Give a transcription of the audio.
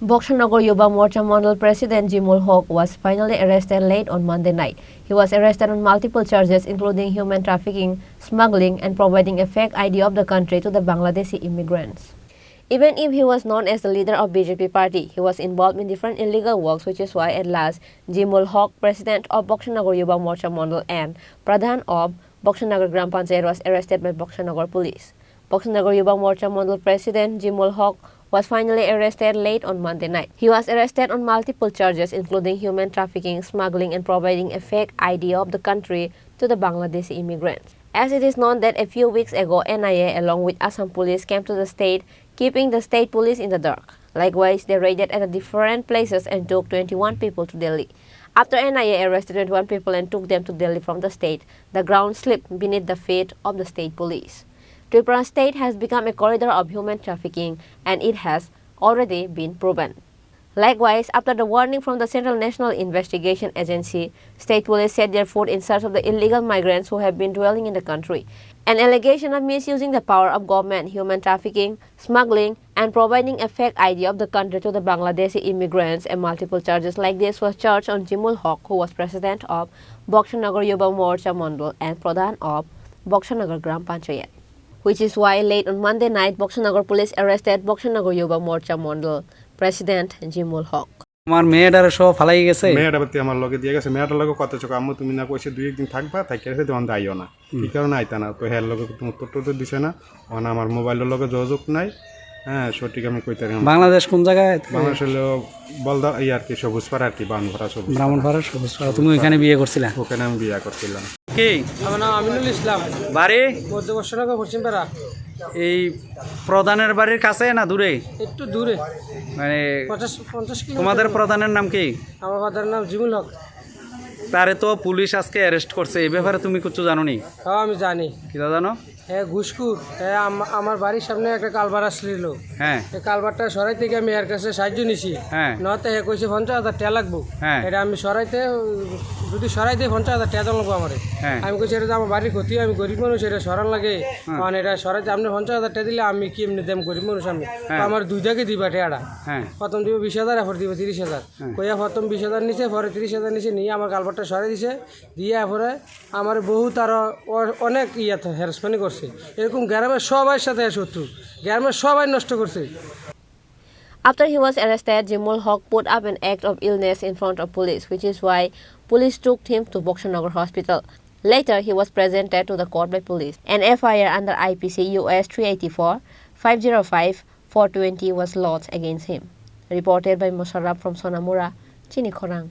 Boxanagar Yuva Morcha Mandal President Jimul Haque was finally arrested late on Monday night. He was arrested on multiple charges including human trafficking, smuggling and providing a fake ID of the country to the Bangladeshi immigrants. Even if he was known as the leader of BJP party, he was involved in different illegal works, which is why at last Jimul Haque, president of Boxanagar Yuva Morcha Mandal and Pradhan of Boxanagar Gram Panchayat was arrested by Boxanagar police. Boxanagar Yuva Morcha Mandal President Jimul Haque was finally arrested late on Monday night. He was arrested on multiple charges including human trafficking, smuggling and providing a fake ID of the country to the Bangladeshi immigrants. As it is known that a few weeks ago, NIA along with Assam police came to the state, keeping the state police in the dark. Likewise, they raided at different places and took 21 people to Delhi. After NIA arrested 21 people and took them to Delhi from the state, the ground slipped beneath the feet of the state police. Tripura state has become a corridor of human trafficking and it has already been proven. Likewise, after the warning from the Central National Investigation Agency, state police set their foot in search of the illegal migrants who have been dwelling in the country. An allegation of misusing the power of government, human trafficking, smuggling and providing a fake ID of the country to the Bangladeshi immigrants and multiple charges like this was charged on Jimul Haque, who was president of Boxanagar Yuva Morcha Mandal and Pradhan of Boxanagar Gram Panchayat. Which is why late on Monday night, Boxanagar police arrested Boxanagar Yuva Morcha Mandal President Jimul Haque. আমার মেয়েটার সব ফালাই গেছে মেয়েটা বাতি আমার লগে দিয়ে গেছে মেয়েটার লগে কত চোখ আম্মু তুমি না কইছে দুই একদিন থাকবা থাকি আছে তখন আইও না কি কারণে আইতা না তো হের লগে তুমি উত্তর তো দিছে না ওনা আমার মোবাইলের লগে যোগাযোগ নাই হ্যাঁ সঠিক আমি কইতে পারি বাংলাদেশ কোন জায়গায় বাংলাদেশ হলো বলদা এই আর কি সবুজপাড়া আর কি বানভরা সবুজ ব্রাহ্মণপাড়া সবুজপাড়া তুমি ওখানে বিয়ে করছিলা ওখানে আমি বিয়ে করছিলাম কি আমার নাম আমিনুল ইসলাম বাড়ি মধ্য বর্ষনগর পশ্চিমপাড়া এই প্রধানের বাড়ির কাছে না দূরে একটু দূরে মানে 50 কিলো তোমাদের প্রধানের নাম কি আমার ফাদারের নাম জিমুল হক তারে তো পুলিশ আজকে অ্যারেস্ট করছে এই ব্যাপারে তুমি কিছু জানো নি হ্যাঁ আমি জানি কি জানো হ্যাঁ ঘুষখুর হ্যাঁ আমার বাড়ির সামনে একটা কালবার আসছিল হ্যাঁ এই কালবারটা সরাই থেকে আমি এর কাছে সাহায্য নিছি হ্যাঁ নয়তো হ্যাঁ কইছে 50,000 টাকা লাগবো হ্যাঁ এটা আমি সরাইতে যদি সরাই দিয়ে 50,000 টাকা লাগবো আমার আমি কইছি এটা আমার বাড়ির ক্ষতি আমি গরিব মানুষ এটা সরান লাগে কারণ এটা সরাইতে আপনি 50,000 টাকা দিলে আমি কি এমনি দেম গরিব মানুষ আমি আমার দুইটাকে দিবা টাকাটা প্রথম দিব 20,000 এরপর দিব 30,000 কইয়া প্রথম 20,000 নিচে পরে 30,000 নিচে নিয়ে আমার কালবারটা সরাই দিছে দিয়ে পরে আমার বহুত আরো অনেক ইয়াতে হ্যারাসমেন্ট করছে এরকম গ্রামের সবার সাথে শত্রু গ্রামের সবাই নষ্ট করছে After he was arrested, Jimul Haque put up an act of illness in front of police, which is why police took him to Boxanagar Hospital. Later, he was presented to the court by police. An FIR under IPC US 384, 505, 420 was lodged against him. Reported by Morcha from Sonamura, Chini Khorang.